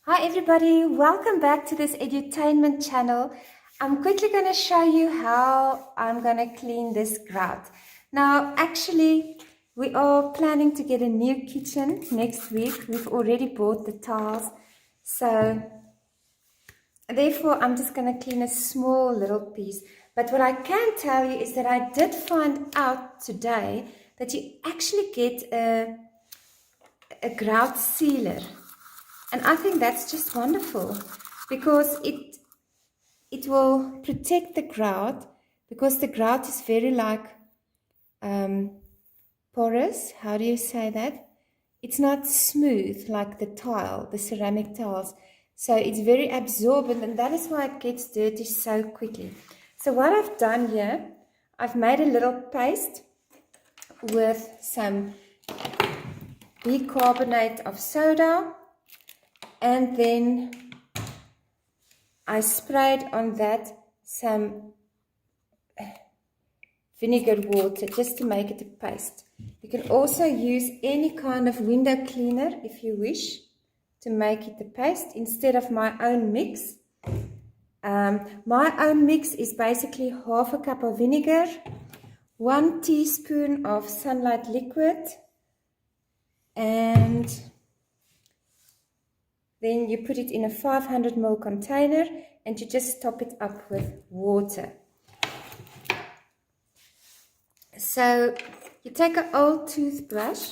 Hi everybody, welcome back to this edutainment channel. I'm quickly going to show you how I'm going to clean this grout. Now actually we are planning to get a new kitchen next week. We've already bought the tiles, so therefore I'm just going to clean a small little piece. But what I can tell you is that I did find out today that you actually get a grout sealer. And I think that's just wonderful because it will protect the grout, because the grout is very like porous. How do you say that? It's not smooth like the tile, the ceramic tiles. So it's very absorbent, and that is why it gets dirty so quickly. So what I've done here, I've made a little paste with some bicarbonate of soda, and then I sprayed on that some vinegar water just to make it a paste. You can also use any kind of window cleaner if you wish to make it a paste instead of my own mix. My own mix is basically half a cup of vinegar, 1 teaspoon of sunlight liquid, and then you put it in a 500 ml container and you just top it up with water. So you take an old toothbrush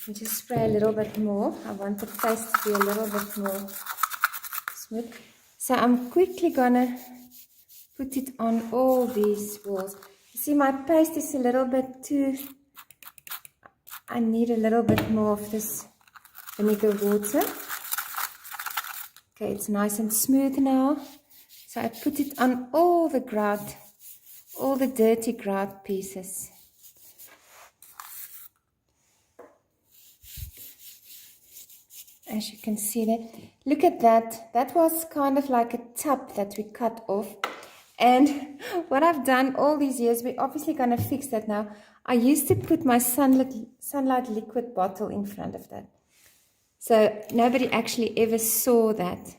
and just spray a little bit more. I want the paste to be a little bit more smooth. So I'm quickly gonna put it on all these walls. You see, my paste is a little bit too, I need a little bit more of this vinegar water. Okay, it's nice and smooth now. So I put it on all the grout, all the dirty grout pieces. As you can see there, look at that. That was kind of like a tub that we cut off. And what I've done all these years, we're obviously going to fix that now. I used to put my sunlight liquid bottle in front of that. So nobody actually ever saw that.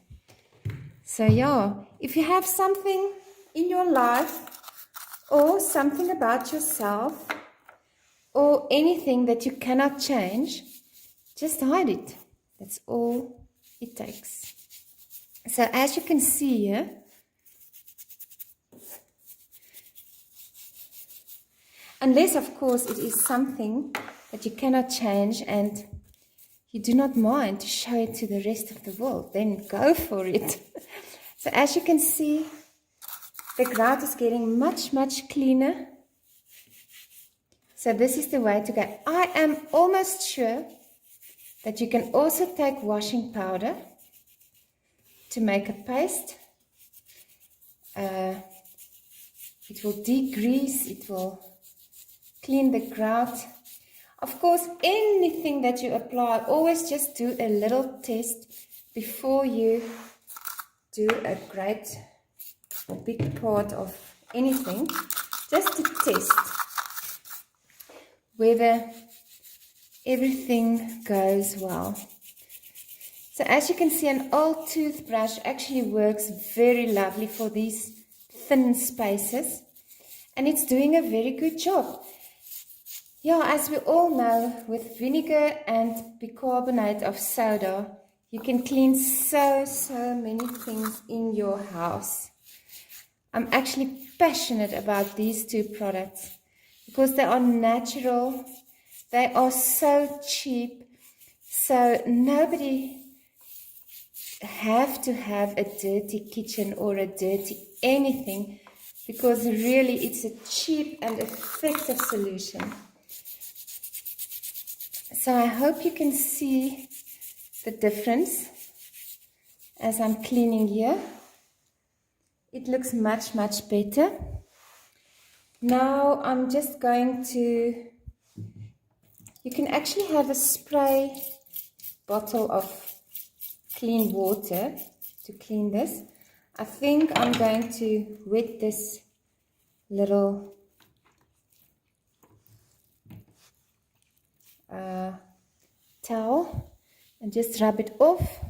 So yeah, if you have something in your life or something about yourself or anything that you cannot change, just hide it. That's all it takes. So as you can see here, unless of course it is something that you cannot change and you do not mind to show it to the rest of the world, then go for it. So as you can see, the grout is getting much cleaner. So this is the way to go. I am almost sure that you can also take washing powder to make a paste. It will degrease, it will clean the grout. Of course, anything that you apply, always just do a little test before you do a great or big part of anything, just to test whether everything goes well. So as you can see, an old toothbrush actually works very lovely for these thin spaces, and it's doing a very good job. Yeah, as we all know, with vinegar and bicarbonate of soda, you can clean so many things in your house. I'm actually passionate about these two products because they are natural, they are so cheap, so nobody have to have a dirty kitchen or a dirty anything, because really it's a cheap and effective solution. So I hope you can see the difference as I'm cleaning here. It looks much better. Now I'm just going to, you can actually have a spray bottle of clean water to clean this. I think I'm going to wet this little towel and just rub it off.